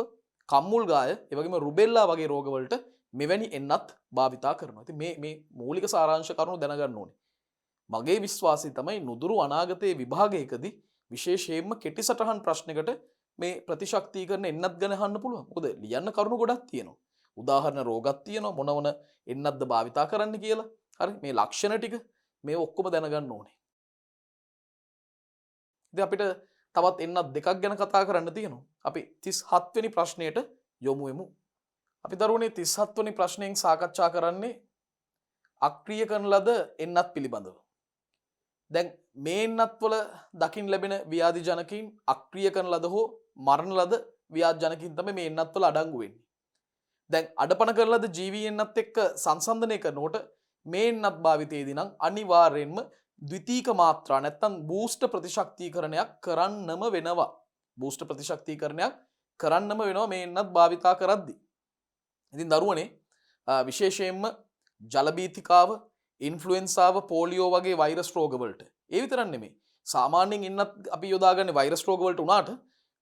කම්මුල්ගාය, ඒ වගේම රුබෙල්ලා වගේ රෝගවලට මෙවැනි එන්නත් භාවිතා කරනවා. ඉතින් මේ මූලික සාරාංශ කරුණු දැනගන්න ඕනේ. මගේ විශ්වාසය තමයි නුදුරු අනාගතයේ විභාගයකදී විශේෂයෙන්ම කෙටි සටහන් ප්‍රශ්නයකට මේ ප්‍රතිශක්තිකරණ එන්නත් ගැන අහන්න පුළුවන්. මොකද ලියන්න කරුණු ගොඩක් තියෙනවා. උදාහරණ රෝගක් තියෙනවා, මොන එන්නත්ද භාවිතා කරන්න කියලා. හරි, මේ ලක්ෂණ ටික මේ ඔක්කොම දැනගන්න ඕනේ. ඉතින් අපිට තවත් එන්නත් දෙකක් ගැන කතා කරන්න තියෙනවා. අපි 37 වෙනි ප්‍රශ්නයට යොමු වෙමු. අපි දරුවනේ 37 වෙනි ප්‍රශ්නයෙන් සාකච්ඡා කරන්නේ අක්‍රිය කරන ලද එන්නත් පිළිබඳව. දැන් මේ එන්නත්වල දකින්න ලැබෙන ව්‍යාධි ජනකයින් අක්‍රිය කරන ලද හෝ මරණ ලද ව්‍යාධි ජනකයින් තමයි මේ එන්නත්වල අඩංගු වෙන්නේ. දැන් අඩපණ කරන ලද ජීවී එන්නත් එක්ක සංසන්දනය කරනකොට මේ එන්නත් භාවිතයේදී නම් අනිවාර්යෙන්ම ද්විතීක මාත්‍රා නැත්තම් බූස්ට් ප්‍රතිශක්තිකරණයක් කරන්නම වෙනවා. බූස්ට් ප්‍රතිශක්තිකරණයක් කරන්නම වෙනවා මේ එන්නත් භාවිතා කරද්දී. ඉතින් දරුවනේ විශේෂයෙන්ම ජලබීතිකාව, ඉන්ෆ්ලුවෙන්සාව, පෝලියෝ වගේ වෛරස් රෝගවලට ඒ විතරක් නෙමෙයි. සාමාන්‍යයෙන් එන්නත් අපි යොදාගන්නේ වෛරස් රෝගවලට උනාට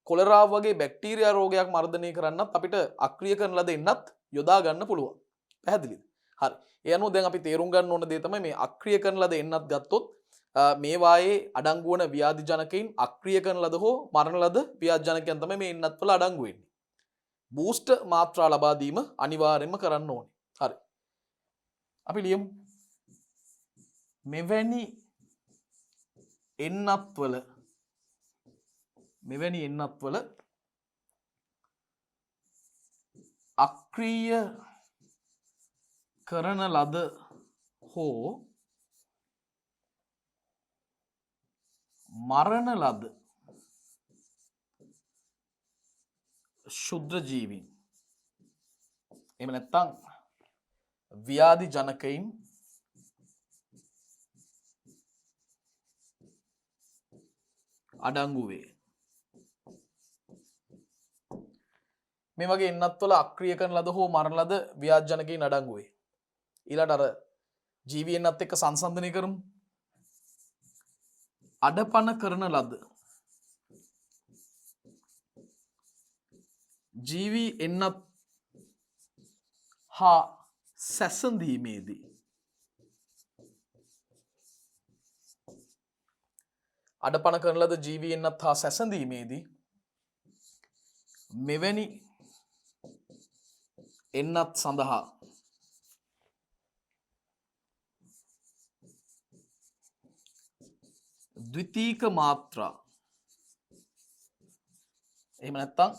කොලරාව වගේ බැක්ටීරියා රෝගයක් මර්ධනය කරන්නත් අපිට අක්‍රිය කරන ලද එන්නත් යොදා ගන්න පුළුවන්. පැහැදිලිද? හරි. ඒ අනුව දැන් අපි තේරුම් ගන්න ඕන දේ තමයි මේ අක්‍රිය කරන ලද එන්නත් ගත්තොත් මේ වායේ අඩංගු වන ව්‍යාධි ජනකයින් අක්‍රිය කරන ලද හෝ මරණ ලද ව්‍යාධි ජනකයන් තමයි මේ එන්නත් වල අඩංගු වෙන්නේ. බූස්ට් මාත්‍රා ලබා දීම අනිවාර්යයෙන්ම කරන්න ඕනේ. හරි. අපි ලියමු. මෙවැනි එන්නත්වල අක්‍රීය කරන ලද හෝ මරණ ලද ශුද්‍ර ජීවීන් එහෙම නැත්නම් ව්‍යාධි ජනකයින් අඩංගු වේ. මේ වගේ එන්නත්වල අක්‍රිය කරන ලද හෝ මරණ ලද ව්‍යාධි ජනකයින් අඩංගු වේ. ඊළඟට අර ජීවී එන්නත් එක්ක සංසන්දනය කරමු. අඩපණ කරන ලද ජීවී එන්නත් හා සැසඳීමේදී අඩපණ කරන ලද ජීවී එන්නත් හා සැසඳීමේදී මෙවැනි එන්නත් සඳහා ද්විතීක මාත්‍රා එහෙම නැත්නම්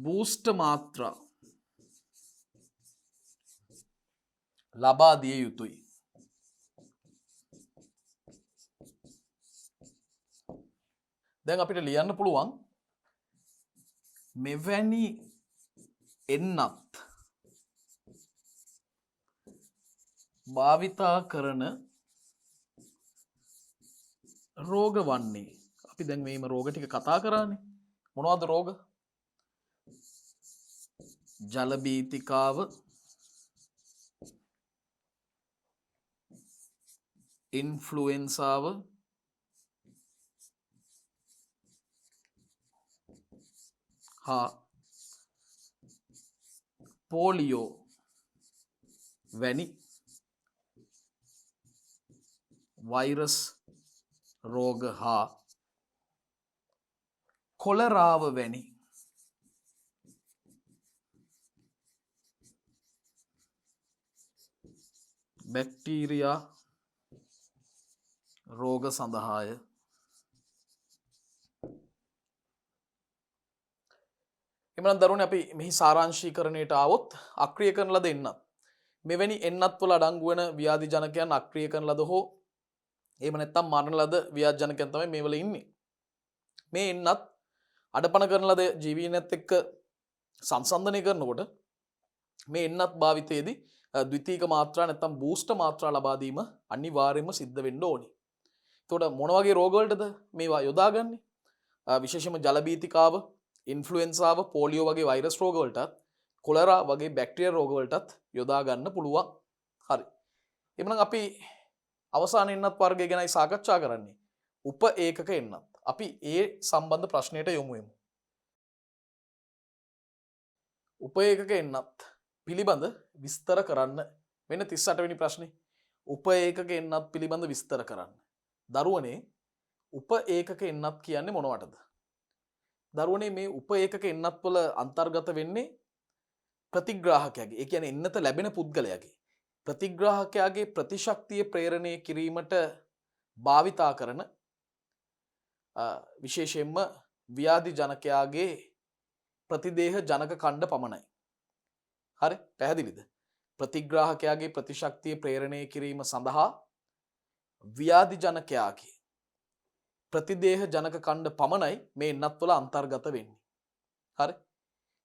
බූස්ට් මාත්‍රා ලබා දිය යුතුයි. දැන් අපිට ලියන්න පුළුවන් මෙවැනි එන්නත් භාවිතා කරන රෝග වන්නේ අපි දැන් මේම රෝග ටික කතා කරානේ. මොනවද රෝග? ජලබීතිකාව, ඉන්ෆ්ලුවෙන්සාව, හා පෝලියෝ වැනි වෛරස් රෝග හා කොලරාව වැනි බැක්ටීරියා රෝග සඳහාය. එමනම් දරුවනේ අපි මෙහි සාරාංශීකරණයට ආවොත් අක්‍රිය කරන ලද එන්නත් මෙවැනි එන්නත්වල අඩංගු වන ව්‍යාධි ජනකයන් අක්‍රිය කරන ලද හෝ එහෙම නැත්නම් මරණ ලද ව්‍යාධි ජනකයන් තමයි මේවල ඉන්නේ. මේ එන්නත් අඩපණ කරන ලද ජීවීනත් එක්ක සංසන්දනය කරනකොට මේ එන්නත් භාවිතයේදී ද්විතීක මාත්‍රා නැත්නම් බූස්ට් මාත්‍රා ලබා දීම අනිවාර්යයෙන්ම සිද්ධ වෙන්න ඕනේ. එතකොට මොන වගේ රෝගවලටද මේවා යොදාගන්නේ? විශේෂයෙන්ම ජලබීතිකාව, ඉන්ෆ්ලුවෙන්සාව, පෝලියෝ වගේ වෛරස් රෝගවලටත්, කොලරා වගේ බැක්ටීරියා රෝගවලටත් යොදා ගන්න පුළුවන්. හරි. එhmenan අපි අවසාන එන්නත් වර්ගය ගැනයි සාකච්ඡා කරන්නේ. උප ඒකක එන්නත්. අපි ඒ සම්බන්ධ ප්‍රශ්නයට යොමු වෙමු. උප ඒකක එන්නත් පිළිබඳ විස්තර කරන්න වෙන 38 වෙනි ප්‍රශ්නේ. උප ඒකක එන්නත් පිළිබඳ විස්තර කරන්න. දරුවනේ උප ඒකක එන්නත් කියන්නේ මොනවටද? දරුවනේ මේ උප ඒකක එන්නත් වල අන්තර්ගත වෙන්නේ ප්‍රතිග්‍රාහකයාගේ, ඒ කියන්නේ එන්නත ලැබෙන පුද්ගලයාගේ ප්‍රතිග්‍රාහකයාගේ ප්‍රතිශක්තිය ප්‍රේරණය කිරීමට භාවිතා කරන විශේෂයෙන්ම ව්‍යාධි ජනකයාගේ ප්‍රතිදේහ ජනක ඛණ්ඩ පමණයි. හරි පැහැදිලිද? ප්‍රතිග්‍රාහකයාගේ ප්‍රතිශක්තිය ප්‍රේරණය කිරීම සඳහා ව්‍යාධි ජනකයාගේ ප්‍රතිදේහ ජනක කණ්ඩ පමණයි මේ එන්නත් වල අන්තර්ගත වෙන්නේ. හරි?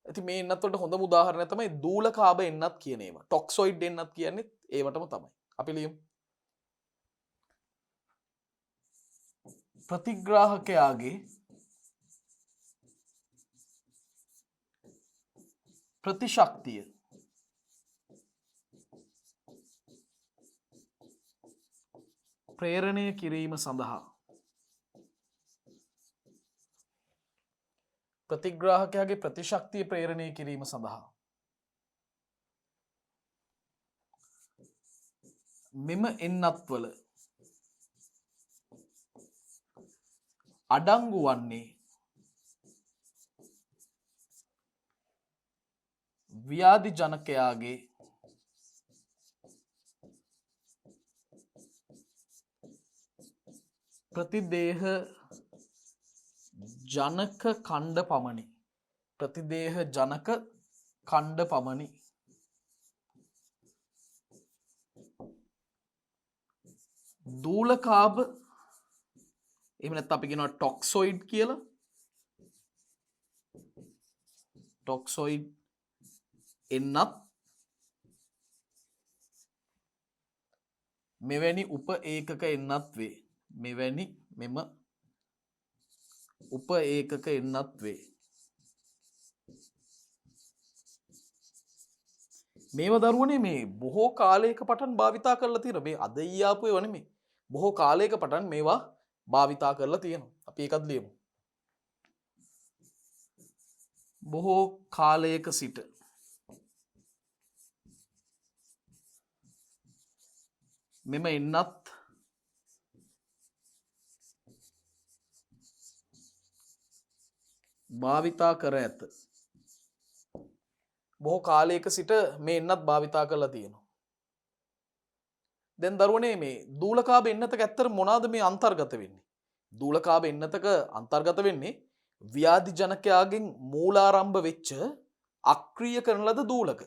ඉතින් මේ එන්නත් වලට හොඳම උදාහරණය තමයි දූලකාභ එන්නත් කියන ඒවා. ටොක්සොයිඩ් එන්නත් කියන්නේ ඒවටම තමයි. අපි ලියමු. ප්‍රතිග්‍රාහකයාගේ ප්‍රතිශක්තිය ප්‍රේරණය කිරීම සඳහා ප්‍රතිග්‍රාහකයාගේ ප්‍රතිශක්තිය ප්‍රේරණය කිරීම සඳහා මෙම එන්නත්වල අඩංගු වන්නේ ව්‍යාධි ජනකයාගේ ප්‍රතිදේහ ජනක කණ්ඩ පමණි. ප්‍රතිදේහ ජනක කණ්ඩ පමණි. දූලකාභ එහෙම නැත්නම් අපි කියනවා ටොක්සොයිඩ් කියලා. ටොක්සොයිඩ් එන්නත් මෙවැනි උප ඒකක එන්නත් වේ. මෙවැනි මෙම උප ඒකක එන්නත් වේ. මේව දරුවනේ මේ බොහෝ කාලයක පටන් භාවිතා කරලා තියෙනවා. මේ අද ඊයාපු ඒවා නෙමෙයි. බොහෝ කාලයක පටන් මේවා භාවිතා කරලා තියෙනවා. අපි ඒකත් ලියමු. බොහෝ කාලයක සිට මෙම එන්නත් භාවිතා කර ඇත. බොහෝ කාලයක සිට මේ එන්නත් භාවිතා කරලා තියෙනවා. දැන් දරුවනේ මේ දූලකාභ එන්නතක ඇත්තට මොනවාද මේ අන්තර්ගත වෙන්නේ? දූලකාභ එන්නතක අන්තර්ගත වෙන්නේ ව්‍යාධි ජනකයාගෙන් මූලාරම්භ වෙච්ච අක්‍රිය කරන ලද දූලක.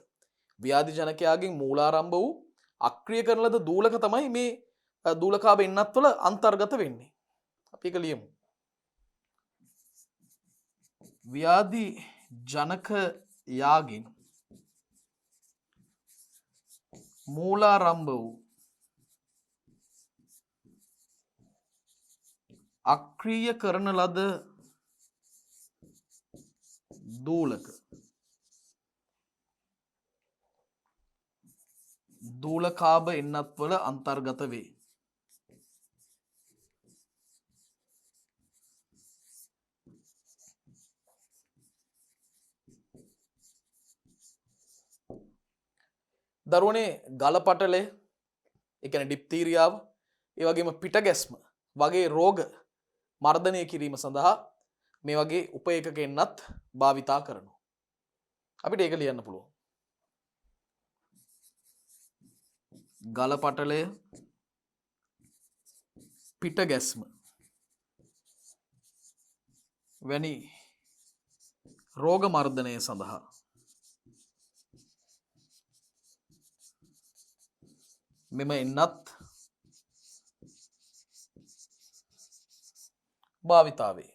ව්‍යාධි ජනකයාගෙන් මූලාරම්භ වූ අක්‍රිය කරන ලද දූලක තමයි මේ දූලකාභ එන්නත් වල අන්තර්ගත වෙන්නේ. අපි ඒක ලියමු. ව්‍යාධි ජනකයාගෙන් මූලාරම්භ වූ අක්‍රිය කරන ලද දූලක දූලකාභ එන්නත් වල අන්තර්ගත වේ. දරුවනේ ගලපටලය, ඒ කියන්නේ ඩිප්තීරියාව, ඒ වගේම පිට ගැස්ම වගේ රෝග මර්ධනය කිරීම සඳහා මේ වගේ උප ඒකක එන්නත් භාවිතා කරනවා. අපිට ඒක ලියන්න පුළුවන්. ගලපටලය, පිට ගැස්ම වැනි රෝග මර්ධනය සඳහා මෙම එන්නත් භාවිතා වේ.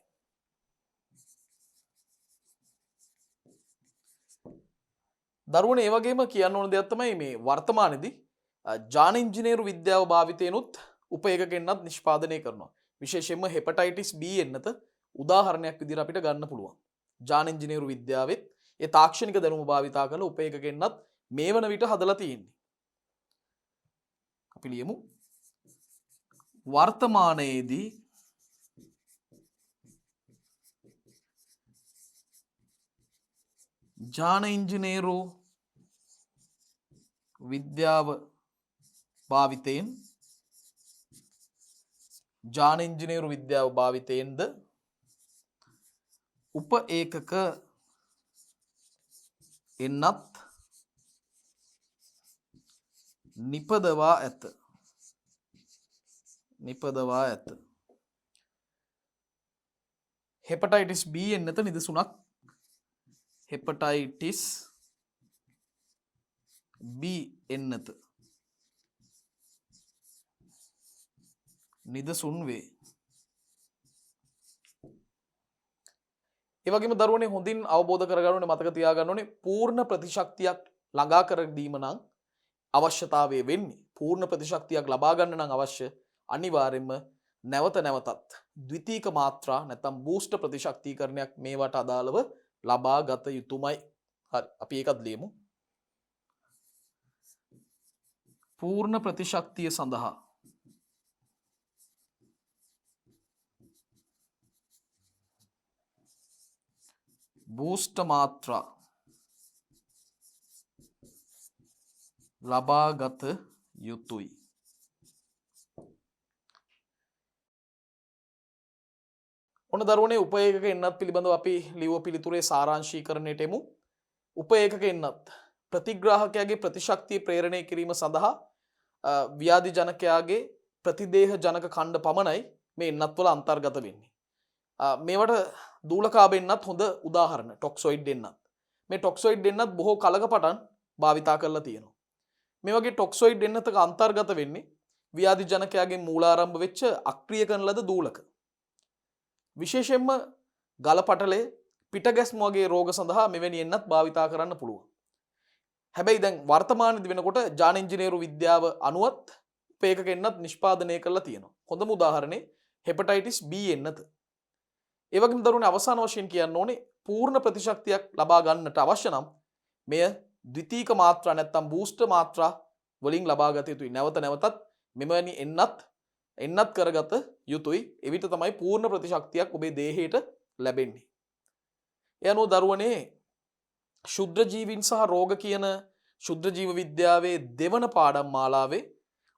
දරුවනේ ඒ වගේම කියන්න ඕන දෙයක් තමයි මේ වර්තමානයේදී ජාන ඉංජිනේරු විද්‍යාව භාවිතයෙන්ුත් උප ඒකක එන්නත් නිෂ්පාදනය කරනවා. විශේෂයෙන්ම හෙපටයිටිස් B එන්නත උදාහරණයක් විදිහට අපිට ගන්න පුළුවන්. ජාන ඉංජිනේරු විද්‍යාවෙත් ඒ තාක්ෂණික දැනුම භාවිතා කරලා උප ඒකක එන්නත් මේ වන විට හදලා තියෙන්නේ. අපි ලියමු වර්තමානයේදී ජාන ඉංජිනේරු විද්‍යාව භාවිතයෙන් ජාන ඉංජිනේරු විද්‍යාව භාවිතයෙන්ද උප ඒකක එන්නත් නිපදවා ඇත. නිපදවා ඇත. හෙපටයිටිස් B එන්නත නිදසුනක් හෙපටයිටිස් B එන්නත නිදසුන් වේ. ඒ වගේම දරුවනේ හොඳින් අවබෝධ කරගන්න ඕනේ, මතක තියාගන්න ඕනේ පූර්ණ ප්‍රතිශක්තියක් ළඟා කර දීම නම් අවශ්‍යතාවය වෙන්නේ. පූර්ණ ප්‍රතිශක්තියක් ලබා ගන්න නම් අවශ්‍ය අනිවාර්යයෙන්ම නැවත නැවතත් ද්විතීක මාත්‍රා නැත්නම් බූස්ටර් ප්‍රතිශක්තිකරණයක් මේවට අදාළව ලබා ගත යුතුමයි. හරි අපි ඒකත් ලියමු. පූර්ණ ප්‍රතිශක්තිය සඳහා බූස්ටර් මාත්‍රා ලබා ගත යුතුයි. ඔන්න දරුවනේ උපේකක එන්නත් පිළිබඳව අපි ලියුව පිළිතුරේ සාරාංශීකරණයට එමු. උපේකක එන්නත් ප්‍රතිග්‍රාහකයාගේ ප්‍රතිශක්තිය ප්‍රේරණය කිරීම සඳහා ව්‍යාධි ජනකයාගේ ප්‍රතිදේහ ජනක ඛණ්ඩ පමණයි මේ එන්නත් වල අන්තර්ගත වෙන්නේ. මේවට දූලකාභ එන්නත් හොඳ උදාහරණ ටොක්සොයිඩ් එන්නත්. මේ ටොක්සොයිඩ් එන්නත් බොහෝ කලක පටන් භාවිතා කරලා තියෙනවා. මේ වගේ ටොක්සොයිඩ් එන්නතක අන්තර්ගත වෙන්නේ ව්‍යාධි ජනකයාගේ මූලාරම්භ වෙච්ච අක්‍රිය කරන ලද දූලක. විශේෂයෙන්ම ගලපටලේ පිටගැස්ම වගේ රෝග සඳහා මෙවැනි එන්නත් භාවිතා කරන්න පුළුවන්. හැබැයි දැන් වර්තමානයේදී වෙනකොට ජාන ඉංජිනේරු විද්‍යාව අනුවත් උපේකක එන්නත් නිෂ්පාදනය කරලා තියෙනවා. හොඳම උදාහරණේ හෙපටයිටිස් B එන්නත. ඒ වගේම දරුවනේ අවසාන වශයෙන් කියන්න ඕනේ පූර්ණ ප්‍රතිශක්තියක් ලබා ගන්නට අවශ්‍ය නම් මෙය ද්විතීක මාත්‍රා නැත්නම් බූස්ටර් මාත්‍රා වලින් ලබා ගත යුතුයි. නැවත නැවතත් මෙවැනි එන්නත් කරගත යුතුයි. එවිට තමයි පූර්ණ ප්‍රතිශක්තියක් ඔබේ දේහයට ලැබෙන්නේ. ඒ අනුව දරුවනේ ශුද්ධ ජීවීන් සහ රෝග කියන ශුද්ධ ජීව විද්‍යාවේ දෙවන පාඩම් මාලාවේ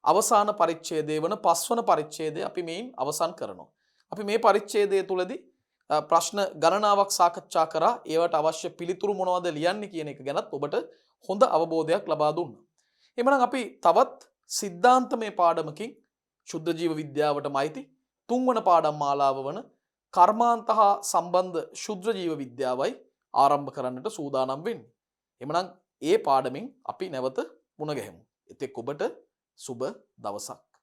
අවසාන පරිච්ඡේදය වන 5 වන පරිච්ඡේදය අපි මේන් අවසන් කරනවා. අපි මේ පරිච්ඡේදය තුලදී ප්‍රශ්න ගණනාවක් සාකච්ඡා කරා. ඒවට අවශ්‍ය පිළිතුරු මොනවද ලියන්නේ කියන එක ගැනත් ඔබට හොඳ අවබෝධයක් ලබා දුන්නා. එhmenan අපි තවත් සිද්ධාන්තමය පාඩමකින් ශුද්ධ ජීව විද්‍යාවටම අයිති 3 වන පාඩම් මාලාව වන කර්මාන්ත හා සම්බන්ධ ශුද්ධ ජීව විද්‍යාවයි ආරම්භ කරන්නට සූදානම් වෙන්නේ. එhmenan ඒ පාඩමින් අපි නැවත මුණ ගැහෙමු. එතෙක් ඔබට සුබ දවසක්.